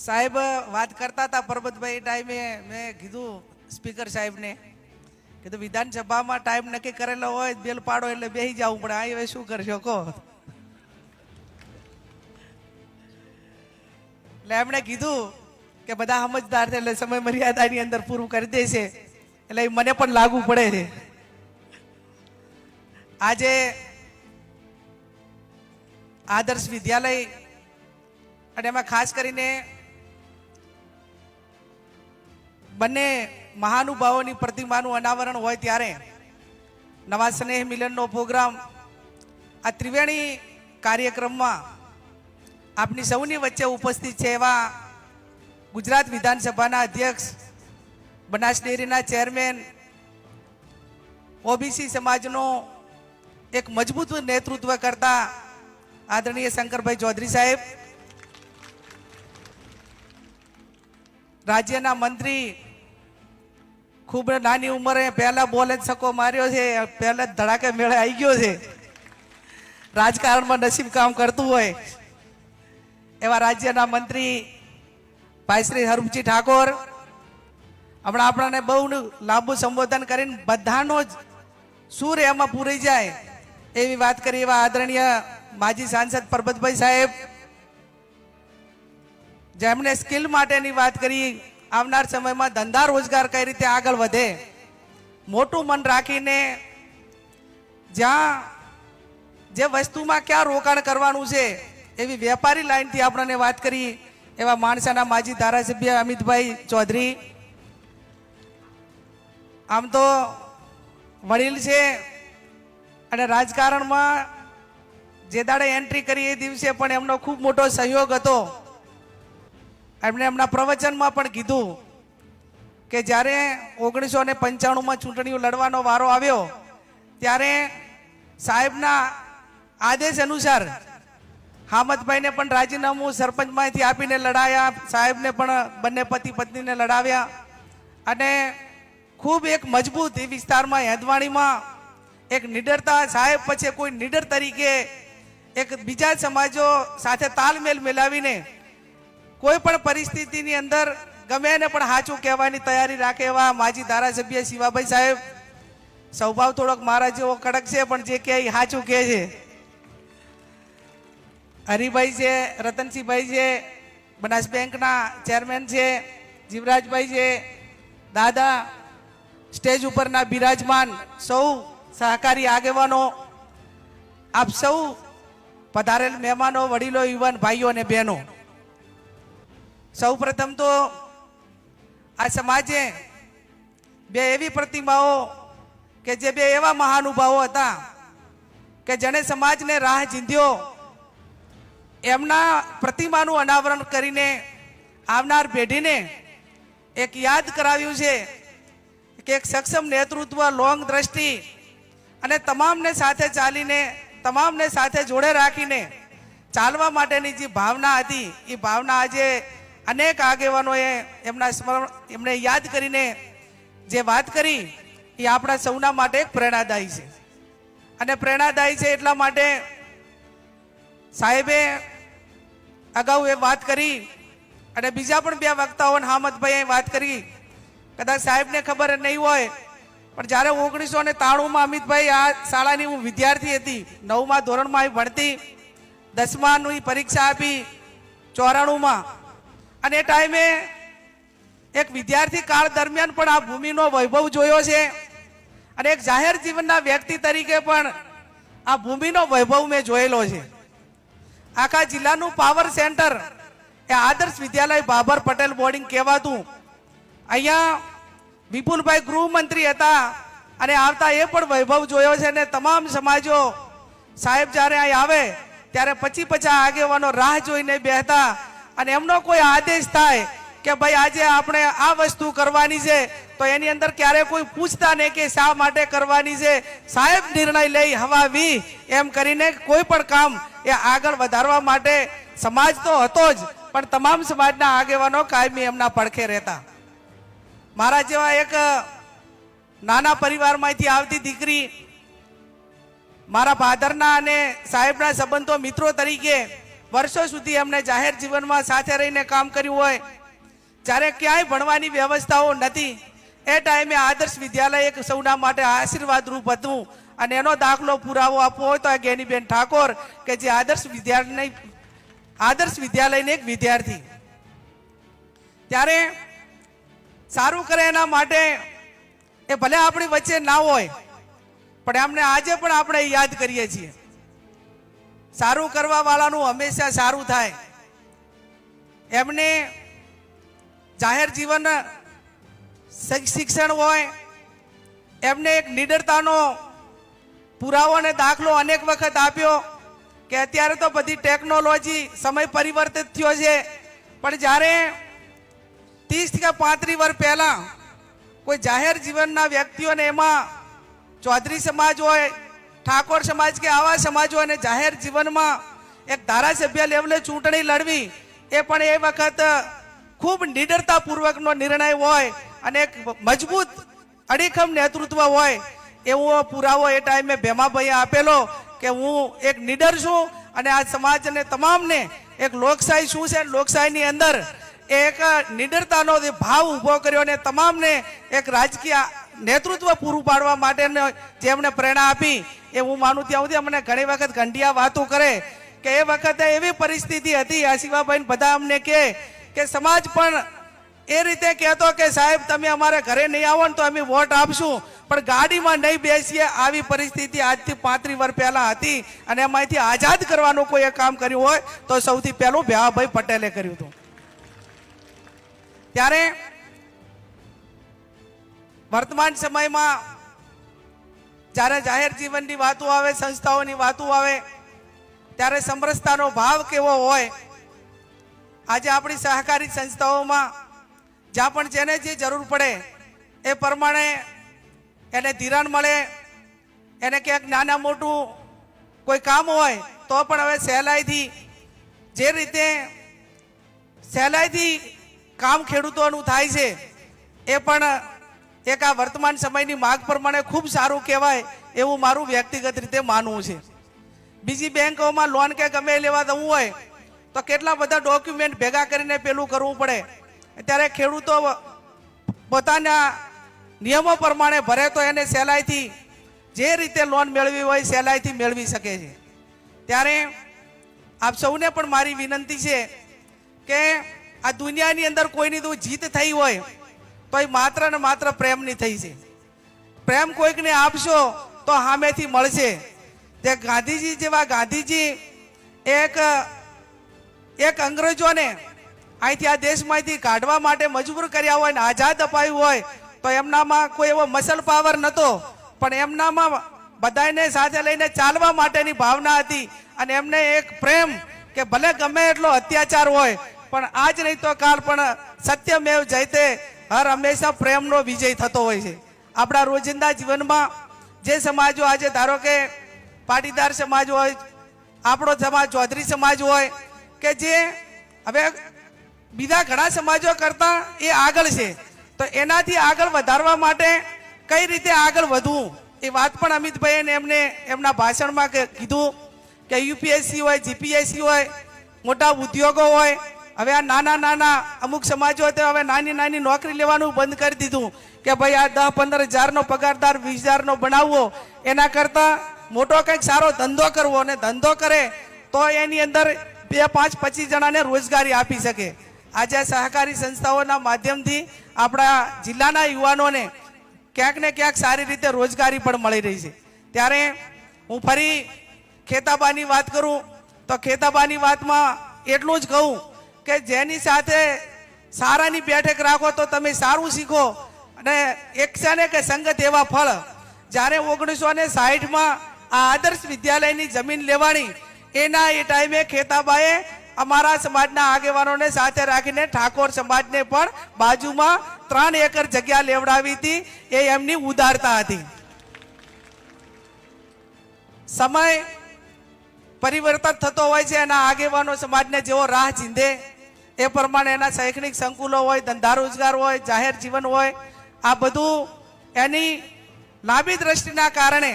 સાહેબ વાત કરતા હતા પરબતભાઈ ટાઈમે મેં કીધું સ્પીકર સાહેબને કીધું વિધાનસભામાં ટાઈમ નક્કી કરેલો હોય બેલ પાડો એટલે બેસી જવું પડે આ હવે શું કરશો કહો. એટલે એમણે કીધું કે બધા સમજદાર છે એટલે સમય મર્યાદાની અંદર પૂરું કરી દેશે એટલે મને પણ લાગુ પડે છે. આજે આદર્શ વિદ્યાલય અને એમાં ખાસ કરીને બંને મહાનુભાવોની પ્રતિમાનું અનાવરણ હોય ત્યારે નવા સ્નેહ મિલનનો પ્રોગ્રામ આ ત્રિવેણી કાર્યક્રમમાં આપની સૌની વચ્ચે ઉપસ્થિત છે એવા ગુજરાત વિધાનસભાના અધ્યક્ષ, બનાસ ડેરીના ચેરમેન, ઓબીસી સમાજનો એક મજબૂત નેતૃત્વ કરતા આદરણીય શંકરભાઈ ચૌધરી સાહેબ, રાજ્યના મંત્રી, ખૂબ નાની ઉંમરે પહેલા બોલ જ છક્કો માર્યો છે, પહેલા જ ધડાકે મેળે આવી ગયો છે, રાજકારણમાં નસીબ કામ કરતું હોય એવા રાજ્યના મંત્રી ભાઈ શ્રી હરમજી ઠાકોર હમણાં આપણને બહુ લાંબુ સંબોધન કરીને બધાનો જ સૂર એમાં પૂરી જાય એવી વાત કરી એવા આદરણીય માજી સાંસદ પરબતભાઈ સાહેબ, જેમણે સ્કિલ માટેની વાત કરી, આવનાર સમયમાં ધંધા રોજગાર કઈ રીતે આગળ વધે, મોટું મન રાખીને જ્યાં જે વસ્તુમાં ક્યાં રોકાણ કરવાનું છે એવી વેપારી લાઈનથી આપણને વાત કરી એવા માણસાના માજી ધારાસભ્ય અમિતભાઈ ચૌધરી. આમ તો વડીલ છે અને રાજકારણમાં જે દાડે એન્ટ્રી કરી એ દિવસે પણ એમનો ખૂબ મોટો સહયોગ હતો. એમણે એમના પ્રવચનમાં પણ કીધું કે જ્યારે 1995માં ચૂંટણીઓ લડવાનો વારો આવ્યો ત્યારે સાહેબના આદેશ અનુસાર હામદભાઈને પણ રાજીનામું સરપંચમાંથી આપીને લડાયા, સાહેબને પણ બંને પતિ પત્નીને લડાવ્યા અને ખૂબ એક મજબૂત એ વિસ્તારમાં હેદવાણીમાં એક નિડરતા, સાહેબ પછી કોઈ નિડર તરીકે એક બીજા સમાજો સાથે તાલમેલ મેળવીને કોઈ પણ પરિસ્થિતિની અંદર ગમે એને પણ સાચું કહેવાની તૈયારી રાખે એવા માજી ધારાસભ્ય શિવાભાઈ સાહેબ. સ્વભાવ થોડોક મારા જેવો કડક છે પણ જે કહે સાચું કહે છે. હરિભાઈ છે, રતનસિંહભાઈ છે, બનાસ બેંકના ચેરમેન છે, જીવરાજભાઈ છે, દાદા, સ્ટેજ ઉપરના બિરાજમાન સૌ સહકારી આગેવાનો, આપ સૌ પધારેલ મહેમાનો, વડીલો, યુવાન ભાઈઓ અને બહેનો, સૌ પ્રથમ તો આ સમાજે બે એવી પ્રતિમાઓ કે જે બે એવા મહાનુભાવો હતા કે જેણે સમાજને રાહ ચીંધ્યો, એમના પ્રતિમાનું અનાવરણ કરીને આવનાર પેઢીને એક યાદ કરાવ્યું છે કે એક સક્ષમ નેતૃત્વ, લોંગ દ્રષ્ટિ અને તમામને સાથે ચાલીને, તમામને સાથે જોડે રાખીને ચાલવા માટેની જે ભાવના હતી એ ભાવના આજે અનેક આગેવાનોએ એમણે યાદ કરીને જે વાત કરી એ આપણા સૌના માટે એક પ્રેરણાદાયી છે. અને પ્રેરણાદાયી છે એટલા માટે સાહેબે અગાઉ એ વાત કરી અને બીજા પણ બે વક્તાઓને હામદભાઈએ વાત કરી. કદાચ સાહેબને ખબર નહીં હોય પણ જ્યારે 1993માં અમિતભાઈ આ શાળાની હું વિદ્યાર્થી હતી, 9મા ધોરણમાં ભણતી, 10માની પરીક્ષા આપી 94માં, અને એ ટાઈમે એક વિદ્યાર્થી કાળ દરમિયાન પણ આ ભૂમિનો વૈભવ જોયો છે અને એક જાહેર જીવનના વ્યક્તિ તરીકે પણ આ ભૂમિનો વૈભવ મેં જોયેલો છે. આખા જિલ્લાનું પાવર સેન્ટર એ આદર્શ વિદ્યાલય બાબર પટેલ બોર્ડિંગ કહેવાતું. અહીંયા વિપુલભાઈ ગૃહમંત્રી હતા અને આવતા એ પણ વૈભવ જોયો છે. અને તમામ સમાજો સાહેબ જ્યારે અહીં આવે ત્યારે 50-50 આગેવાનો રાહ જોઈને બેહતા અને એમનો કોઈ આદેશ થાય કે ભાઈ આજે આપણે આ વસ્તુ કરવાની છે તો એની અંદર ક્યારે કોઈ પૂછતા નહીં કે શા માટે કરવાની છે, સાહેબ નિર્ણય લઈ હવાવી એમ કરીને કોઈ પણ કામ એ આગળ વધારવા માટે સમાજ તો હતો જ પણ તમામ સમાજના આગેવાનો કાયમી એમના પડખે રહેતા. મારા જેવા એક નાના પરિવારમાંથી આવતી દીકરી, મારા ફાધરના અને સાહેબના સંબંધો મિત્રો તરીકે વર્ષો સુધી એમને જાહેર જીવનમાં સાથે રહીને કામ કર્યું હોય, જ્યારે ક્યાંય ભણવાની વ્યવસ્થાઓ નથી, એ ટાઈમે આદર્શ વિદ્યાલય એક સૌના માટે આશીર્વાદરૂપ હતું. અને એનો દાખલો પુરાવો આપવો હોય તો ગેનીબેન ઠાકોર કે જે આદર્શ વિદ્યાલયને એક વિદ્યાર્થી, ત્યારે સારું કરે એના માટે એ ભલે આપણી વચ્ચે ના હોય પણ એમને આજે પણ આપણે યાદ કરીએ છીએ. સારું કરવા વાળાનું હંમેશા સારું થાય. એમને જાહેર જીવન શિક્ષણ હોય, એમને એક નિડરતાનો પુરાવો અને દાખલો અનેક વખત આપ્યો કે અત્યારે તો બધી ટેકનોલોજી સમય પરિવર્તિત થયો છે, પણ જ્યારે 30 કે 35 વર્ષ પહેલા કોઈ જાહેર જીવનના વ્યક્તિઓને, એમાં ચૌધરી સમાજ હોય, ઠાકોર સમાજ કે આવા સમાજ હોય, અને જાહેર જીવનમાં એક ધારાસભ્ય લેવલે ચૂંટણી લડવી, એ પણ એ વખત ખૂબ નિડરતાપૂર્વકનો નિર્ણય હોય અને એક મજબૂત અડીખમ નેતૃત્વ હોય. એવો પુરાવો એ ટાઈમે ભેમાભાઈએ આપેલો કે હું એક નીડર છું અને આ સમાજને તમામને એક લોકશાહી શું છે, લોકશાહીની અંદર એક નીડરતાનો ભાવ ઊભો કર્યો અને તમામને એક રાજકીય નેતૃત્વ પૂરું પાડવા માટે જેમણે પ્રેરણા આપી. એ હું માનું ત્યાં સુધી અમને ઘણી વખત ગંઢિયા વાતો કરે કે એ વખતે એવી પરિસ્થિતિ હતી, આ શિવાભાઈ બધા અમને કે સમાજ પણ એ રીતે કહેતો કે સાહેબ તમે અમારે ઘરે નહીં આવો ને તો અમે વોટ આપશું, પણ ગાડીમાં નહીં બેસીએ, આવી પરિસ્થિતિ આજથી 35 વર્ષ પહેલા હતી. અને એમાંથી આઝાદ કરવાનું કોઈ કામ કર્યું હોય તો સૌથી પહેલું ભેમાભાઈ પટેલે કર્યું હતું. ત્યારે વર્તમાન સમયમાં જ્યારે જાહેર જીવનની વાતો આવે, સંસ્થાઓની વાતો આવે, ત્યારે સમરસતાનો ભાવ કેવો હોય. આજે આપણી સહકારી સંસ્થાઓમાં જ્યાં પણ જેને જે જરૂર પડે એ પ્રમાણે એને ધિરાણ મળે, એને ક્યાંક નાના મોટું કોઈ કામ હોય તો પણ હવે સહેલાઈથી કામ ખેડૂતોનું થાય છે. એ પણ એક આ વર્તમાન સમયની માંગ પ્રમાણે ખૂબ સારું કહેવાય એવું મારું વ્યક્તિગત રીતે માનવું છે. બીજી બેંકોમાં લોન કે ગમે લેવા જવું હોય તો કેટલા બધા ડોક્યુમેન્ટ ભેગા કરીને પેલું કરવું પડે. ત્યારે ખેડૂતો પોતાના નિયમો પ્રમાણે ભરે તો એને સહેલાઈથી જે રીતે લોન મેળવી હોય સહેલાઈથી મેળવી શકે છે. ત્યારે આપ સૌને પણ મારી વિનંતી છે કે આ દુનિયાની અંદર કોઈની તો જીત થઈ હોય તો એ માત્ર ને માત્ર પ્રેમની થઈ છે. પ્રેમ કોઈકને આપશો તો સામેથી મળશે. જે ગાંધીજી જેવા ગાંધીજી એક અંગ્રેજોને અહીંથી આ દેશમાંથી કાઢવા માટે મજબૂર કર્યા હોય ને આઝાદ અપાયું હોય તો એમનામાં કોઈ એવો મસલ પાવર નહોતો, પણ એમનામાં બધાને સાથે લઈને ચાલવા માટેની ભાવના હતી. અને એમને એક પ્રેમ કે ભલે ગમે એટલો અત્યાચાર હોય પણ આજ નહીં તો કાલ પણ સત્યમેવ જયતે, હર હંમેશા પ્રેમનો વિજય થતો હોય છે. આપણા રોજિંદા જીવનમાં જે સમાજો આજે ધારો કે પાટીદાર સમાજ હોય, આપણો સમાજ ચૌધરી સમાજ હોય કે જે હવે બીજા ઘણા સમાજો કરતા એ આગળ છે, તો એનાથી આગળ વધારવા માટે કઈ રીતે આગળ વધવું એ વાત પણ અમિતભાઈએ એમને એમના ભાષણમાં કીધું કે યુપીએસસી હોય, જીપીએસસી હોય, મોટા ઉદ્યોગો હોય. હવે આ નાના અમુક સમાજો હવે નાની નોકરી લેવાનું બંધ કરી દીધું કે ભાઈ આ 10-15 હજારનો પગારદાર 20 હજારનો બનાવવો, એના કરતા મોટો કંઈક સારો ધંધો કરવો. અને ધંધો કરે તો એની અંદર 2-5-25 જણાને રોજગારી આપી શકે. આજે સહકારી સંસ્થાઓના માધ્યમથી આપણા જિલ્લાના યુવાનોને ક્યાંક ને ક્યાંક સારી રીતે રોજગારી પણ મળી રહી છે. ત્યારે હું ફરી ખેતાબાની વાત કરું તો ખેતાબાની વાતમાં એટલું જ કહું કે જેની સાથે સારાની બેઠક રાખો તો તમે સારું શીખો. અને એક છે ને કે સંગત એવા ફળ. જ્યારે 1960માં આ આદર્શ વિદ્યાલયની જમીન લેવાની એના એ ટાઈમે ખેતાબાએ અમારા સમાજના આગેવાનોને સાથે રાખીને ઠાકોર સમાજને પણ બાજુમાં 3 એકર જગ્યા લેવડાવી હતી. એ એમની ઉદારતા હતી. સમય પરિવર્તન થતો હોય છે, એના આગેવાનો સમાજને જેવો રાહ ચીંધે એ પ્રમાણે એના શૈક્ષણિક સંકુલો હોય, ધંધા રોજગાર હોય, જાહેર જીવન હોય, આ બધું એની લાંબી દ્રષ્ટિના કારણે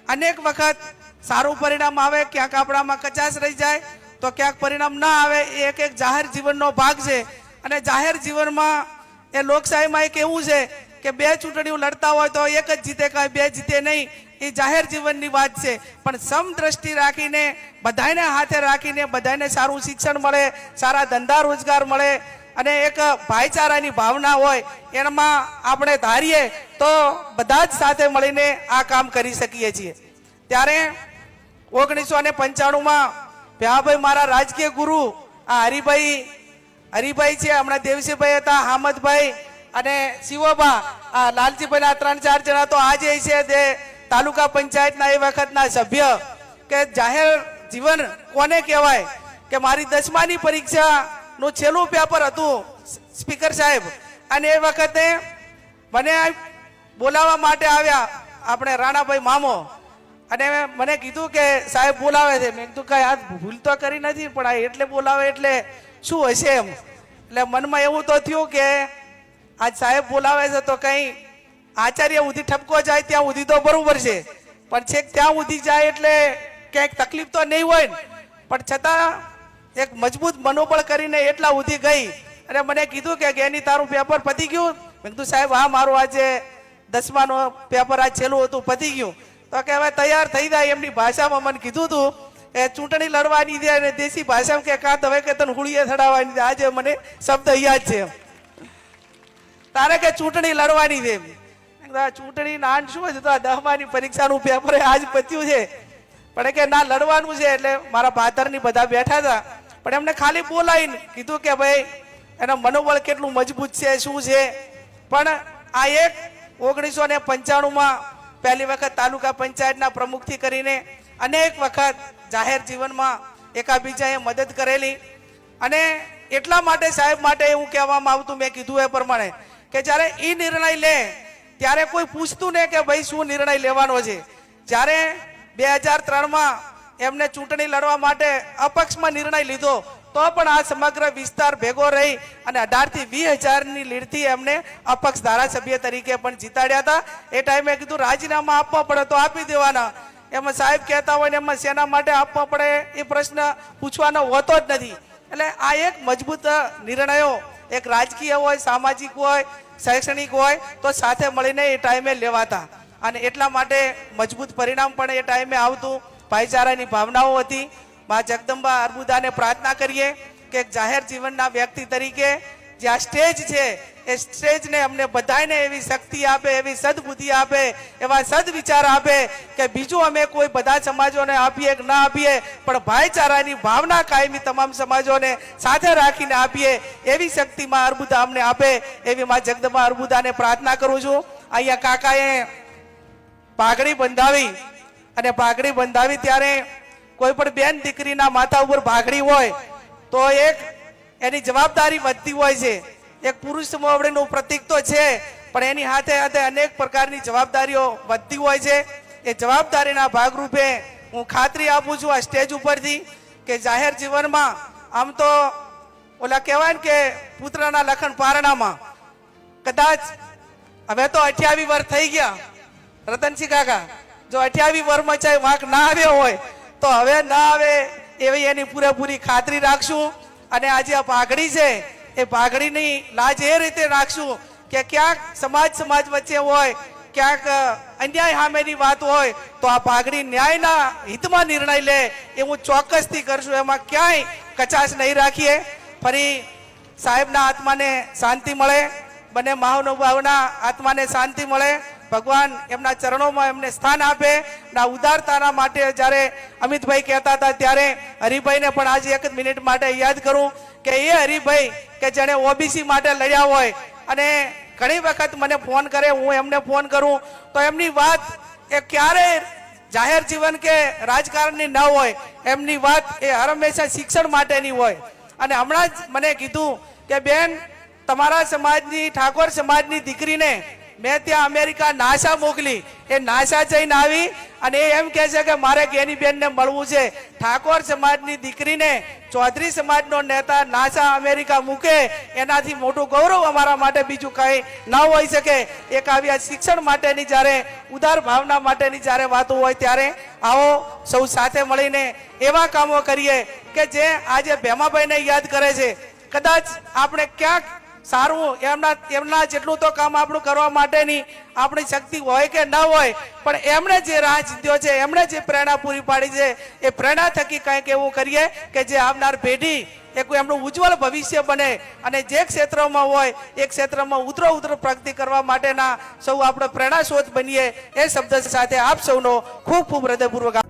અનેક વખત સારું પરિણામ આવે, ક્યાંક આપણામાં કચાશ રહી જાય તો ક્યાંક પરિણામ ના આવે એ એક એક જાહેર જીવનનો ભાગ છે. અને જાહેર જીવનમાં એ લોકશાહીમાં એક એવું છે કે બે ચૂંટણીઓ લડતા હોય તો એક જ જીતે, કાંઈ બે જીતે નહીં. એ જાહેર જીવનની વાત છે. પણ સમદ્રષ્ટિ રાખીને બધાને હાથે રાખીને બધાને સારું શિક્ષણ મળે, સારા ધંધા રોજગાર મળે અને એક ભાઈચારાની ભાવના હોય એમાં આપણે ધારીએ તો બધા જ સાથે મળીને આ કામ કરી શકીએ છીએ. ત્યારે 1995માં ભ્યાભાઈ મારા રાજકીય ગુરુ આ હરિભાઈ છે, હમણાં દેવસીભાઈ હતા, હામદભાઈ અને શિવબા, આ લાલજીભાઈ, 3-4 જણા તો આજે છે તે તાલુકા પંચાયતના એ વખતના સભ્ય. કે જાહેર જીવન કોને કહેવાય કે મારી 10માની પરીક્ષાનું છેલ્લું પેપર હતું સ્પીકર સાહેબ, અને એ વખતે મને બોલાવવા માટે આવ્યા આપણે રાણાભાઈ મામો, અને મને કીધું કે સાહેબ બોલાવે છે. મેં કીધું કઈ આ ભૂલ તો કરી નથી, પણ આ એટલે બોલાવે એટલે શું હશે એમ. એટલે મનમાં એવું તો થયું કે આજ સાહેબ બોલાવે છે તો કઈ આચાર્ય સુધી ઠપકો જાય ત્યાં સુધી તો બરોબર છે, પણ છેક ત્યાં સુધી જાય એટલે ક્યાંક તકલીફ તો નહીં હોય ને. પણ છતાં એક મજબૂત મનોબળ કરીને એટલા સુધી ગઈ અને મને કીધું કે એની તારું પેપર પતી ગયું. મેં કીધું સાહેબ હા મારું આજે 10માનો પેપર આજ છેલ્લું હતું, પતી ગયું. તો કે હવે તૈયાર થઈ જાય એમની ભાષામાં મને કીધું હતું એ ચૂંટણી લડવાની છે અને દેશી ભાષામાં કે કાં હવે કે તને હુળીએ ચડાવવાની છે. આજે મને શબ્દ યાદ છે તારે કે ચૂંટણી લડવાની છે. ચૂંટણી ના શું છે તો આ 10માની પરીક્ષાનું પેપર આજ પત્યું છે, પણ કે ના લડવાનું છે. એટલે મારા ભાતરની બધા બેઠા હતા, પણ એમને ખાલી બોલાવીને કીધું કે ભાઈ એનો મનોબળ કેટલું મજબૂત છે શું છે. પણ આ એક 1995માં પહેલી વખત તાલુકા પંચાયતના પ્રમુખથી કરીને અનેક વખત જાહેર જીવનમાં એકાબીજાએ મદદ કરેલી. અને એટલા માટે સાહેબ માટે એવું કહેવામાં આવતું, મેં કીધું એ પ્રમાણે કે જ્યારે એ નિર્ણય લે ત્યારે કોઈ પૂછતું નહીં કે ભાઈ શું નિર્ણય લેવાનો છે. જ્યારે 2003માં એમને ચૂંટણી લડવા માટે અપક્ષમાં નિર્ણય લીધો તો પણ આ સમગ્ર વિસ્તાર ભેગો રહી અને 18 થી 20,000ની લીડથી એમને અપક્ષ ધારાસભ્ય તરીકે પણ જીતાડ્યા હતા. એ ટાઈમે કીધું રાજીનામા આપવા પડે તો આપી દેવાના. એમાં સાહેબ કહેતા હોય ને એમાં શેના માટે આપવા પડે એ પ્રશ્ન પૂછવાનો હોતો જ નથી. એટલે આ એક મજબૂત નિર્ણયો એક રાજકીય હોય, સામાજિક હોય, શૈક્ષણિક હોય તો સાથે મળીને એ ટાઈમે લેવાતા, અને એટલા માટે મજબૂત પરિણામ પણ એ ટાઈમે આવતું. ભાઈચારાની ભાવનાઓ હતી. મા જગદંબા અર્બુદાને પ્રાર્થના કરીએ કે જાહેર જીવનના વ્યક્તિ તરીકે જે આ સ્ટેજ છે એ સ્ટેજને અમને બધાને એવી શક્તિ આપે, એવી સદબુદ્ધિ આપે, એવા સદવિચાર આપે કે બીજું અમે કોઈ બધા સમાજોને આપીએ કે ના આપીએ, પણ ભાઈચારાની ભાવના કાયમી તમામ સમાજોને સાથે રાખીને આપીએ એવી શક્તિ માં અર્બુદા અમને આપે એવી મા જગદંબા અર્બુદાને પ્રાર્થના કરું છું. અહીંયા કાકાએ પાઘડી બંધાવી, અને પાઘડી બંધાવી ત્યારે કોઈ પણ બેન દીકરીના માથા ઉપર પાઘડી હોય તો એક એની જવાબદારી વધતી હોય છે. એક પુરુષ મોવડીનું પ્રતીક તો છે, પણ એની હાથે હાથે અનેક પ્રકારની જવાબદારીઓ વધતી હોય છે. એ જવાબદારીના ભાગરૂપે હું ખાતરી આપું છું આ સ્ટેજ ઉપરથી કે જાહેર જીવનમાં આમ તો ઓલા કહેવાય ને કે પુત્રના લખન પારણામાં કદાચ હવે તો 28 વર્ષ થઈ ગયા રતનસિંહ કાકા, જો 28 વર્ષમાં ચાહે વાંક ના આવ્યો હોય તો હવે ના આવે એવી એની પૂરેપૂરી ખાતરી રાખશું. અને આજે આ પાઘડી છે એ પાઘડીની લાજ એ રીતે રાખશું કે ક્યાંક સમાજ વચ્ચે હોય, ક્યાંક અન્યાય સામેની વાત હોય તો આ પાઘડી ન્યાયના હિતમાં નિર્ણય લે એવું ચોક્કસથી કરશું. એમાં ક્યાંય કચાશ નહીં રાખીએ. ફરી સાહેબના આત્માને શાંતિ મળે, બંને મહાનુભાવના આત્માને શાંતિ મળે, ભગવાન એમના ચરણોમાં એમને સ્થાન આપે. ના ઉદારતાના માટે જ્યારે અમિતભાઈ કહેતા હતા ત્યારે હરિભાઈને પણ આજે 1 મિનિટ માટે યાદ કરું કે એ હરિભાઈ કે જેને ઓબીસી માટે લડ્યા હોય અને ઘણી વખત મને ફોન કરે, હું એમને ફોન કરું તો એમની વાત એ ક્યારેય જાહેર જીવન કે રાજકારણની ન હોય, એમની વાત એ હંમેશા શિક્ષણ માટેની હોય. અને હમણાં જ મને કીધું કે બેન તમારા સમાજની ઠાકોર સમાજની દીકરીને મેં ત્યાં અમેરિકા નાસા મોકલી, એ નાસા જઈને આવી અને એ એમ કહે છે કે મારે ગેનીબેનને મળવું છે. ઠાકોર સમાજની દીકરીને ચૌધરી સમાજનો નેતા નાસા અમેરિકા મૂકે એનાથી મોટું ગૌરવ અમારા માટે બીજું કંઈ ન હોઈ શકે. એક આવી શિક્ષણ માટેની જ્યારે ઉદાર ભાવના માટેની જ્યારે વાતો હોય ત્યારે આવો સૌ સાથે મળીને એવા કામો કરીએ કે જે આજે ભેમાભાઈને યાદ કરે છે. કદાચ આપણે ક્યાંક સારું એમના જેટલું તો કામ આપણું કરવા માટેની આપણી શક્તિ હોય કે ન હોય, પણ એમણે જે રાહ ચીંધ્યો છે, એમણે જે પ્રેરણા પૂરી પાડી છે, એ પ્રેરણા થકી કંઈક એવું કરીએ કે જે આવનાર પેઢી એક એમનું ઉજ્જવળ ભવિષ્ય બને અને જે ક્ષેત્રમાં હોય એ ક્ષેત્રમાં ઉતરો પ્રગતિ કરવા માટેના સૌ આપણે પ્રેરણા સ્ત્રોત બનીએ. એ શબ્દ સાથે આપ સૌનો ખૂબ ખૂબ હૃદયપૂર્વક